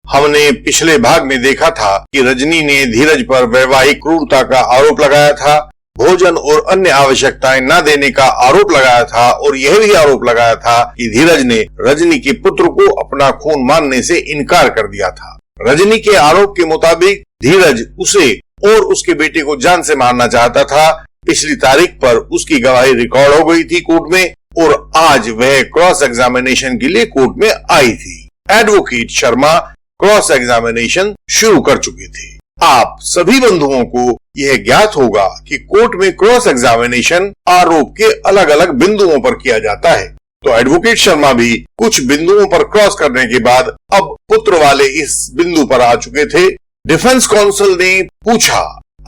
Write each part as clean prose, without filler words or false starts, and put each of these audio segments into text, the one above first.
हमने पिछले भाग में देखा था कि रजनी ने धीरज पर वैवाहिक क्रूरता का आरोप लगाया था, भोजन और अन्य आवश्यकताएं न देने का आरोप लगाया था और यह भी आरोप लगाया था कि धीरज ने रजनी के पुत्र को अपना खून मानने से इनकार कर दिया था। रजनी के आरोप के मुताबिक धीरज उसे और उसके बेटे को जान से मारना चाहता था। पिछली तारीख पर उसकी गवाही रिकॉर्ड हो गई थी कोर्ट में और आज वह क्रॉस एग्जामिनेशन के लिए कोर्ट में आई थी। एडवोकेट शर्मा क्रॉस एग्जामिनेशन शुरू कर चुके थे। आप सभी बंधुओं को यह ज्ञात होगा कि कोर्ट में क्रॉस एग्जामिनेशन आरोप के अलग अलग बिंदुओं पर किया जाता है। तो एडवोकेट शर्मा भी कुछ बिंदुओं पर क्रॉस करने के बाद अब पुत्र वाले इस बिंदु पर आ चुके थे। डिफेंस काउंसिल ने पूछा,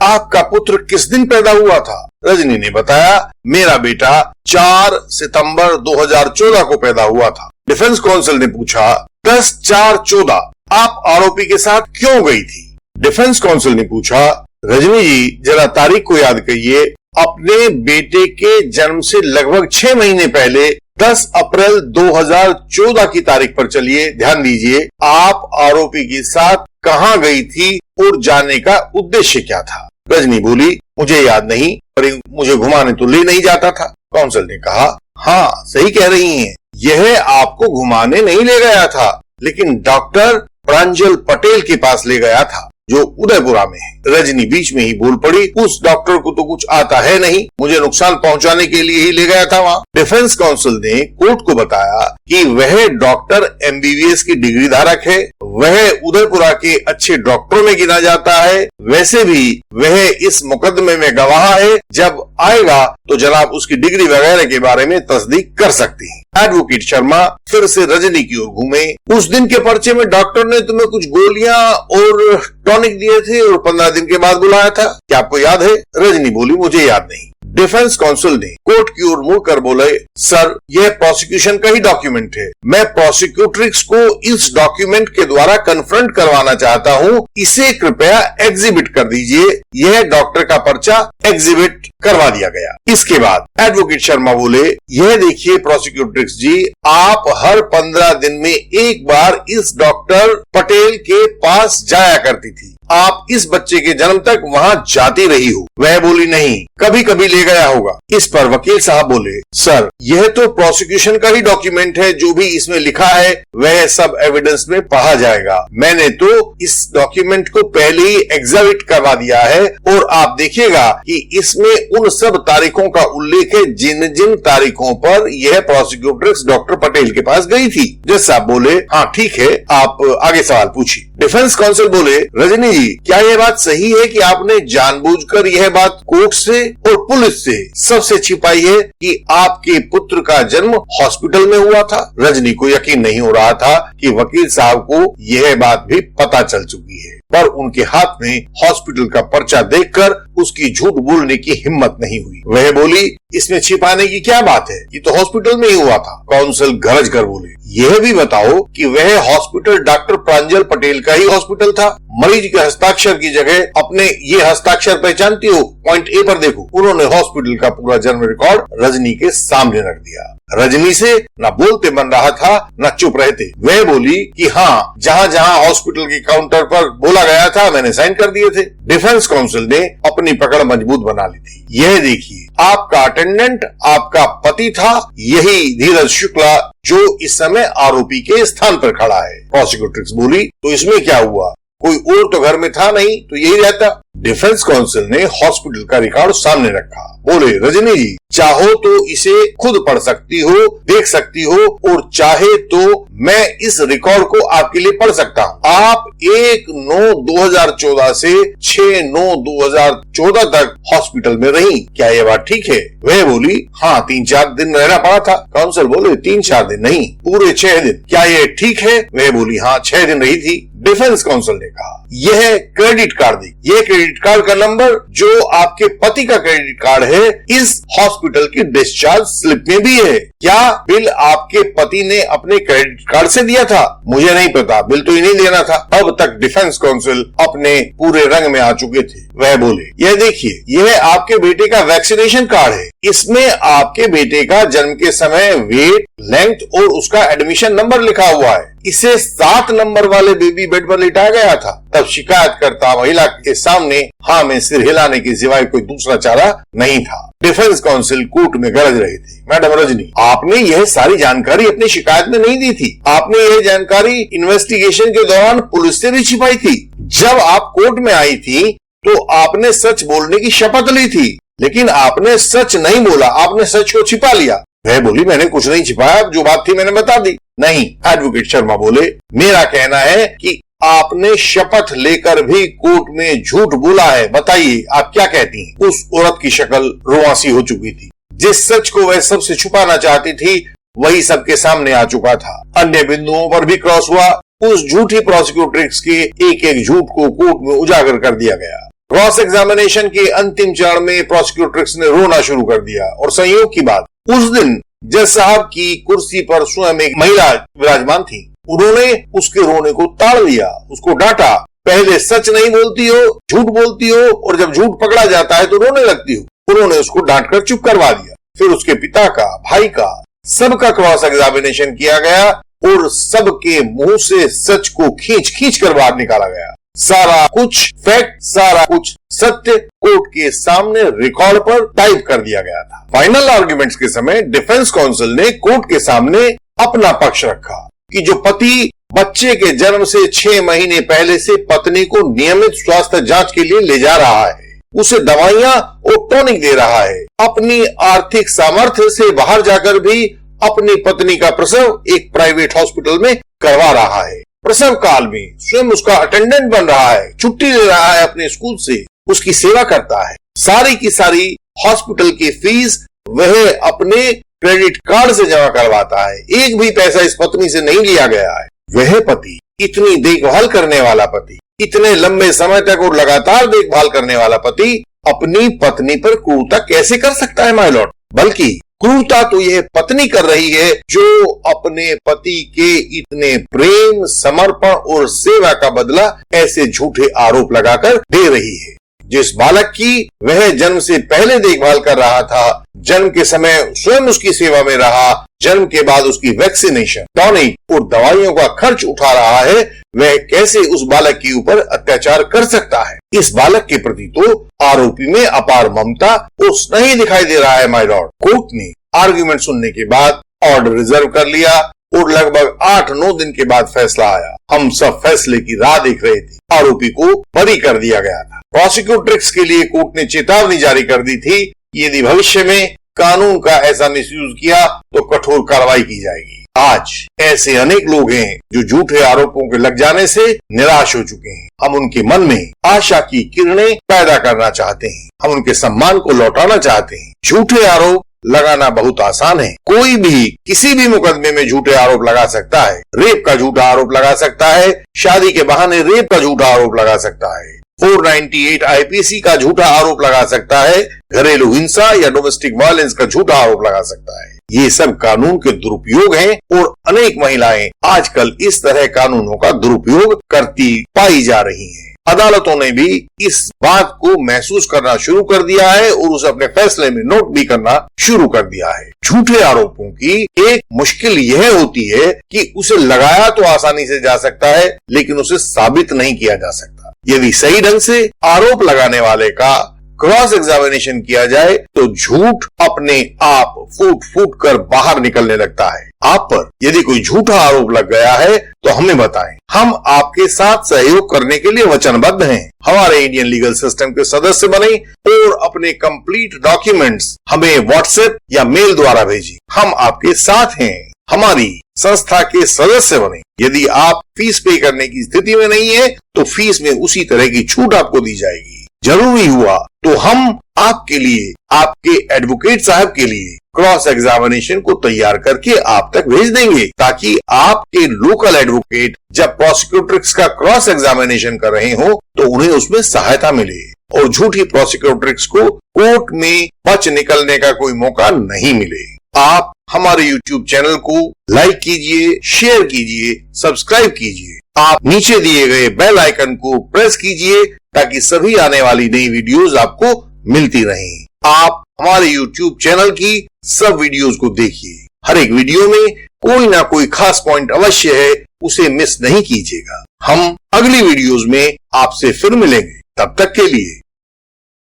आपका पुत्र किस दिन पैदा हुआ था? रजनी ने बताया, मेरा बेटा 4 सितंबर 2014 को पैदा हुआ था। डिफेंस काउंसिल ने पूछा, 10/4/14 आप आरोपी के साथ क्यों गई थी? डिफेंस काउंसिल ने पूछा, रजनी जी जरा तारीख को याद करिए, अपने बेटे के जन्म से लगभग 6 महीने पहले 10 अप्रैल 2014 की तारीख पर चलिए, ध्यान दीजिए, आप आरोपी के साथ कहां गई थी और जाने का उद्देश्य क्या था? रजनी बोली, मुझे याद नहीं, पर मुझे घुमाने तो ले नहीं जाता था। काउंसिल ने कहा, हाँ सही कह रही हैं, यह आपको घुमाने नहीं ले गया था, लेकिन डॉक्टर प्रांजल पटेल के पास ले गया था जो उदयपुरा में है। रजनी बीच में ही बोल पड़ी, उस डॉक्टर को तो कुछ आता है नहीं, मुझे नुकसान पहुंचाने के लिए ही ले गया था वहाँ। डिफेंस काउंसिल ने कोर्ट को बताया कि वह डॉक्टर MBBS की डिग्री धारक है, वह उदयपुरा के अच्छे डॉक्टरों में गिना जाता है, वैसे भी वह इस मुकदमे में गवाह है, जब आएगा तो जनाब उसकी डिग्री वगैरह के बारे में तस्दीक कर सकती है। एडवोकेट शर्मा फिर से रजनी की ओर घूमे, उस दिन के पर्चे में डॉक्टर ने तुम्हें कुछ गोलियां और टॉनिक दिए थे और 15 दिन के बाद बुलाया था, क्या आपको याद है? रजनी बोली, मुझे याद नहीं। डिफेंस काउंसिल ने कोर्ट की ओर मुड़कर बोले, सर यह प्रोसिक्यूशन का ही डॉक्यूमेंट है, मैं प्रोसिक्यूट्रिक्स को इस डॉक्यूमेंट के द्वारा कन्फ्रंट करवाना चाहता हूँ, इसे कृपया एग्जिबिट कर दीजिए। यह डॉक्टर का पर्चा एग्जिबिट करवा दिया गया। इसके बाद एडवोकेट शर्मा बोले, यह देखिए प्रोसिक्यूट्रिक्स जी, आप हर 15 दिन में एक बार इस डॉक्टर पटेल के पास जाया करती थी, आप इस बच्चे के जन्म तक वहां जाती रही हो। वह बोली, नहीं, कभी कभी ले गया होगा। इस पर वकील साहब बोले, सर यह तो प्रोसिक्यूशन का ही डॉक्यूमेंट है, जो भी इसमें लिखा है वह सब एविडेंस में पढ़ा जाएगा। मैंने तो इस डॉक्यूमेंट को पहले ही एग्जिबिट करवा दिया है और आप देखिएगा कि इसमें उन सब तारीखों का उल्लेख है जिन जिन तारीखों पर यह प्रोसिक्यूट्रिक्स डॉक्टर पटेल के पास गई थी। जज साहब बोले, हाँ ठीक है, आप आगे सवाल पूछिए। डिफेंस काउंसिल बोले, रजनी जी क्या यह बात सही है कि आपने जानबूझकर यह बात कोर्ट से और पुलिस से सबसे छिपाई है कि आपके पुत्र का जन्म हॉस्पिटल में हुआ था? रजनी को यकीन नहीं हो रहा था कि वकील साहब को यह बात भी पता चल चुकी है, पर उनके हाथ में हॉस्पिटल का पर्चा देखकर उसकी झूठ बोलने की हिम्मत नहीं हुई। वह बोली, इसमें छिपाने की क्या बात है, ये तो हॉस्पिटल में ही हुआ था। काउंसिल गरज कर बोले, यह भी बताओ कि वह हॉस्पिटल डॉक्टर प्रांजल पटेल का ही हॉस्पिटल था? मरीज के हस्ताक्षर की जगह अपने ये हस्ताक्षर पहचानती हो? पॉइंट ए पर देखो, उन्होंने हॉस्पिटल का पूरा जन्म रिकॉर्ड रजनी के सामने रख दिया। रजनी से न बोलते मन रहा था न चुप रहते। वह बोली कि हाँ, जहाँ जहाँ हॉस्पिटल के काउंटर पर बोला गया था मैंने साइन कर दिए थे। डिफेंस काउंसिल ने अपनी पकड़ मजबूत बना ली थी। यह देखिए, आपका अटेंडेंट आपका पति था, यही धीरज शुक्ला जो इस समय आरोपी के स्थान पर खड़ा है। प्रोसिक्यूट्रिक्स बोली, तो इसमें क्या हुआ, कोई और तो घर में था नहीं, तो यही रहता। डिफेंस काउंसिल ने हॉस्पिटल का रिकॉर्ड सामने रखा। बोले, रजनी जी चाहो तो इसे खुद पढ़ सकती हो, देख सकती हो, और चाहे तो मैं इस रिकॉर्ड को आपके लिए पढ़ सकता हूँ। आप 1/9/2014 से 6/9/2014 तक हॉस्पिटल में रही, क्या यह बात ठीक है? वह बोली, हाँ 3-4 दिन रहना पड़ा था। काउंसिल बोले, 3-4 दिन नहीं, पूरे 6 दिन, क्या यह ठीक है? वह बोली, हाँ 6 दिन रही थी। डिफेंस काउंसिल ने कहा, यह क्रेडिट कार्ड दी, यह क्रेडिट कार्ड का नंबर जो आपके पति का क्रेडिट कार्ड है इस हॉस्पिटल की डिस्चार्ज स्लिप में भी है। क्या बिल आपके पति ने अपने क्रेडिट कार्ड से दिया था? मुझे नहीं पता, बिल तो इन्हीं देना था। अब तक डिफेंस काउंसिल अपने पूरे रंग में आ चुके थे। वह बोले, यह देखिए, यह आपके बेटे का वैक्सीनेशन कार्ड है, इसमें आपके बेटे का जन्म के समय वेट, लेंथ और उसका एडमिशन नंबर लिखा हुआ है। इसे 7 नंबर वाले बेबी बेड पर लिटाया गया था। तब शिकायतकर्ता महिला के सामने हाँ में सिर हिलाने के सिवाय कोई दूसरा चारा नहीं था। डिफेंस काउंसिल कोर्ट में गरज रही थी, मैडम रजनी, आपने यह सारी जानकारी अपनी शिकायत में नहीं दी थी। आपने यह जानकारी इन्वेस्टिगेशन के दौरान पुलिस से भी छिपाई थी। जब आप कोर्ट में आई थी तो आपने सच बोलने की शपथ ली थी, लेकिन आपने सच नहीं बोला, आपने सच को छिपा लिया। वह बोली मैंने कुछ नहीं छिपाया, जो बात थी मैंने बता दी। नहीं, एडवोकेट शर्मा बोले, मेरा कहना है कि आपने शपथ लेकर भी कोर्ट में झूठ बोला है। बताइए आप क्या कहती हैं? उस औरत की शक्ल रुआंसी हो चुकी थी। जिस सच को वह सबसे छुपाना चाहती थी वही सबके सामने आ चुका था। अन्य बिंदुओं पर भी क्रॉस हुआ। उस झूठी प्रोसिक्यूट्रिक्स के एक एक झूठ को कोर्ट में उजागर कर दिया गया। क्रॉस एग्जामिनेशन के अंतिम चरण में प्रोसिक्यूट्रिक्स ने रोना शुरू कर दिया और संयोग की बात, उस दिन जज साहब की कुर्सी पर स्वयं एक महिला विराजमान थी। उन्होंने उसके रोने को ताड़ लिया, उसको डांटा। पहले सच नहीं बोलती हो, झूठ बोलती हो, और जब झूठ पकड़ा जाता है तो रोने लगती हो। उन्होंने उसको डांटकर चुप करवा दिया। फिर उसके पिता का, भाई का, सबका क्रॉस एग्जामिनेशन किया गया और सबके मुंह से सच को खींच खींच कर बाहर निकाला गया। सारा कुछ फैक्ट, सारा कुछ सत्य कोर्ट के सामने रिकॉर्ड पर टाइप कर दिया गया था। फाइनल आर्ग्यूमेंट्स के समय डिफेंस काउंसिल ने कोर्ट के सामने अपना पक्ष रखा कि जो पति बच्चे के जन्म से 6 महीने पहले से पत्नी को नियमित स्वास्थ्य जांच के लिए ले जा रहा है, उसे दवाइयां और टॉनिक दे रहा है, अपनी आर्थिक सामर्थ्य से बाहर जाकर भी अपनी पत्नी का प्रसव एक प्राइवेट हॉस्पिटल में करवा रहा है, प्रसव काल में स्वयं उसका अटेंडेंट बन रहा है, छुट्टी ले रहा है अपने स्कूल से, उसकी सेवा करता है, सारी की सारी हॉस्पिटल की फीस वह अपने क्रेडिट कार्ड से जमा करवाता है। एक भी पैसा इस पत्नी से नहीं लिया गया है। वह पति, इतनी देखभाल करने वाला पति, इतने लंबे समय तक और लगातार देखभाल करने वाला पति अपनी पत्नी पर क्रूरता कैसे कर सकता है माय लॉर्ड? बल्कि क्रूरता तो यह पत्नी कर रही है जो अपने पति के इतने प्रेम, समर्पण और सेवा का बदला ऐसे झूठे आरोप लगाकर दे रही है। जिस बालक की वह जन्म से पहले देखभाल कर रहा था, जन्म के समय स्वयं उसकी सेवा में रहा, जन्म के बाद उसकी वैक्सीनेशन, टॉनिक और दवाइयों का खर्च उठा रहा है, वह कैसे उस बालक के ऊपर अत्याचार कर सकता है? इस बालक के प्रति तो आरोपी में अपार ममता और स्नेह दिखाई दे रहा है माय लॉर्ड। कोर्ट ने आर्ग्यूमेंट सुनने के बाद ऑर्डर रिजर्व कर लिया और लगभग 8-9 दिन के बाद फैसला आया। हम सब फैसले की राह देख रहे थे। आरोपी को बरी कर दिया गया था। प्रोसिक्यूट्रिक्स के लिए कोर्ट ने चेतावनी जारी कर दी थी, यदि भविष्य में कानून का ऐसा मिसयूज किया तो कठोर कार्रवाई की जाएगी। आज ऐसे अनेक लोग हैं जो झूठे आरोपों के लग जाने से निराश हो चुके हैं। हम उनके मन में आशा की किरणें पैदा करना चाहते हैं, हम उनके सम्मान को लौटाना चाहते हैं। झूठे आरोप लगाना बहुत आसान है। कोई भी किसी भी मुकदमे में झूठे आरोप लगा सकता है। रेप का झूठा आरोप लगा सकता है, शादी के बहाने रेप का झूठा आरोप लगा सकता है, 498 आईपीसी का झूठा आरोप लगा सकता है, घरेलू हिंसा या डोमेस्टिक वायलेंस का झूठा आरोप लगा सकता है। ये सब कानून के दुरुपयोग हैं और अनेक महिलाएं आजकल इस तरह कानूनों का दुरुपयोग करती पाई जा रही हैं। अदालतों ने भी इस बात को महसूस करना शुरू कर दिया है और उसे अपने फैसले में नोट भी करना शुरू कर दिया है। झूठे आरोपों की एक मुश्किल यह होती है कि उसे लगाया तो आसानी से जा सकता है, लेकिन उसे साबित नहीं किया जा सकता। यदि सही ढंग से आरोप लगाने वाले का क्रॉस एग्जामिनेशन किया जाए तो झूठ अपने आप फूट फूट कर बाहर निकलने लगता है। आप पर यदि कोई झूठा आरोप लग गया है तो हमें बताएं, हम आपके साथ सहयोग करने के लिए वचनबद्ध हैं। हमारे इंडियन लीगल सिस्टम के सदस्य बने और अपने कंप्लीट डॉक्यूमेंट्स हमें व्हाट्सएप या मेल द्वारा भेजिए। हम आपके साथ हैं। हमारी संस्था के सदस्य बने। यदि आप फीस पे करने की स्थिति में नहीं है तो फीस में उसी तरह की छूट आपको दी जाएगी। जरूरी हुआ तो हम आपके लिए, आपके एडवोकेट साहब के लिए क्रॉस एग्जामिनेशन को तैयार करके आप तक भेज देंगे, ताकि आपके लोकल एडवोकेट जब प्रोसिक्यूट्रिक्स का क्रॉस एग्जामिनेशन कर रहे हो तो उन्हें उसमें सहायता मिले और झूठी प्रोसिक्यूट्रिक्स को कोर्ट में बच निकलने का कोई मौका नहीं मिले। आप हमारे YouTube चैनल को लाइक कीजिए, शेयर कीजिए, सब्सक्राइब कीजिए। आप नीचे दिए गए बेल आइकन को प्रेस कीजिए ताकि सभी आने वाली नई वीडियोस आपको मिलती रहें। आप हमारे YouTube चैनल की सब वीडियोस को देखिए। हर एक वीडियो में कोई ना कोई खास पॉइंट अवश्य है, उसे मिस नहीं कीजिएगा। हम अगली वीडियोस में आपसे फिर मिलेंगे, तब तक के लिए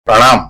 प्रणाम।